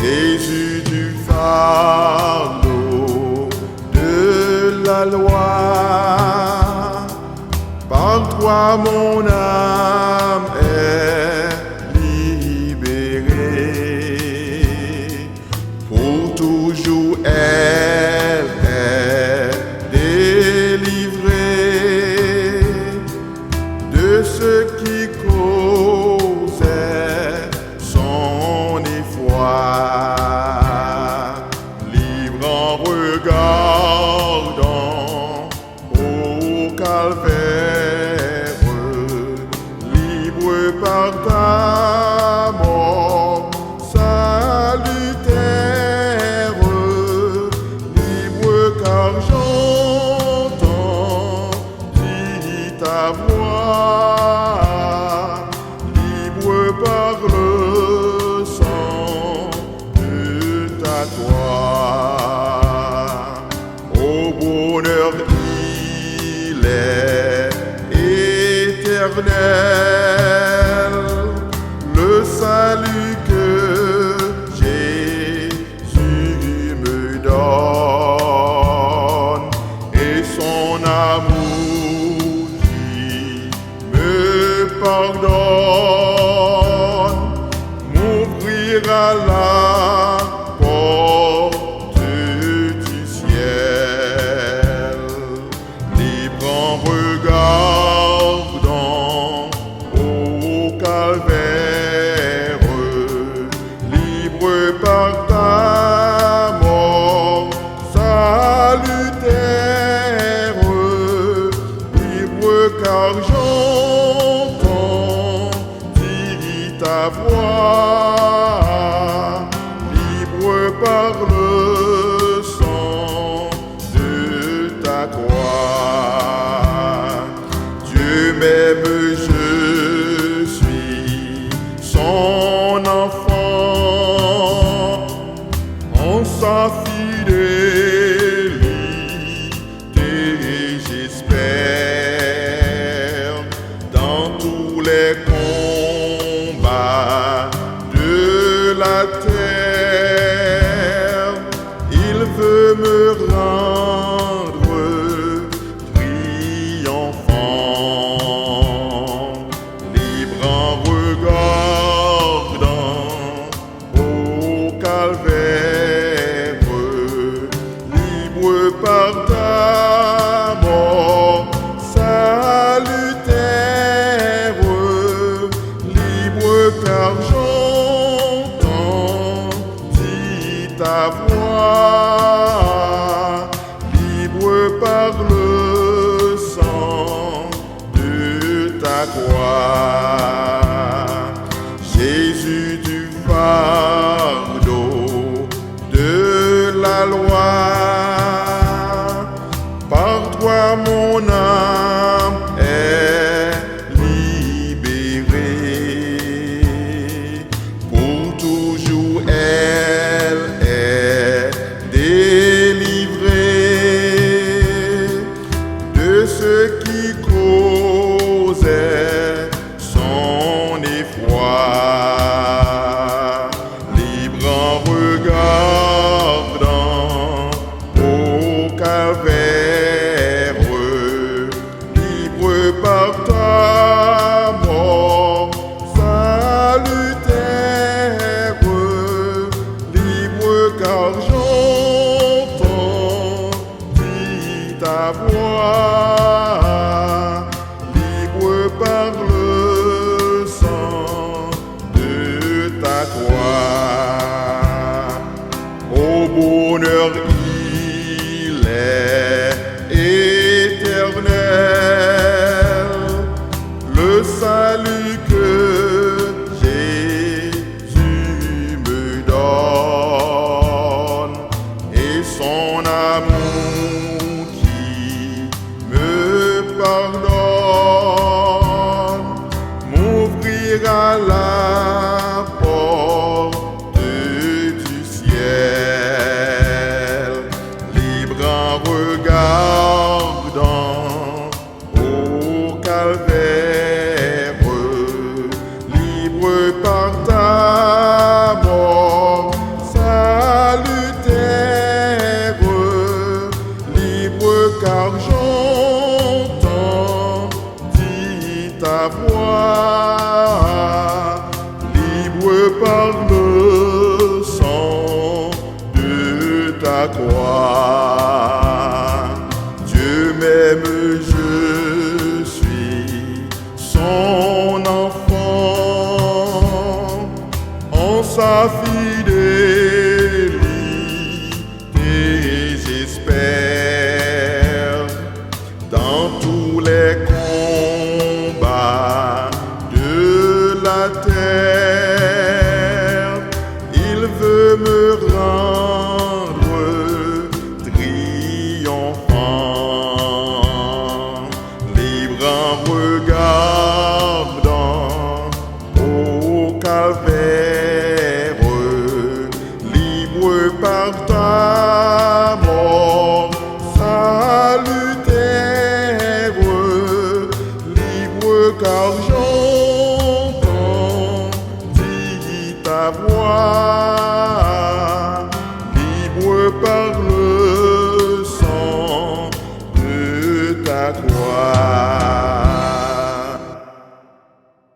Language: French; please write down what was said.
Jésus du fardeau de la loi. Par toi mon âme est libérée. Pour toujours elle est délivrée de ce qui causait son effroi. Libre en regardant au calvaire, libre par ta mort salutaire, libre car j'entends ta voix, libre par le sang de ta croix. Au bonheur il est éternel, le salut que Jésus me donne et son amour pardonne, m'ouvrira la porte du ciel. Libre en regardant au calvaire, libre par ta mort salutaire, libre car ta voix, libre par le sang de ta croix. Dieu m'aime, je suis son enfant, en sa fidélité j'espère dans tous les combats de la terre. Il veut me rendre triomphant, libre en regardant au calvaire, libre par ta mort salutaire, car j'entends ta voix, libre par le sang de ta croix. Jésus du fardeau de la loi, par toi mon âme est libérée. Pour toujours elle est délivrée de ce qui causait son effroi. Libre en regardant au calvaire, libre par ta mort salutaire, libre car j'entends ta voix, libre par le sang de ta croix. Au bonheur il est éternel, le salut que Jésus me donne et son amour qui me pardonne, m'ouvrira la porte du ciel. la croix. Dieu m'aime, je suis son enfant, en sa fidélité.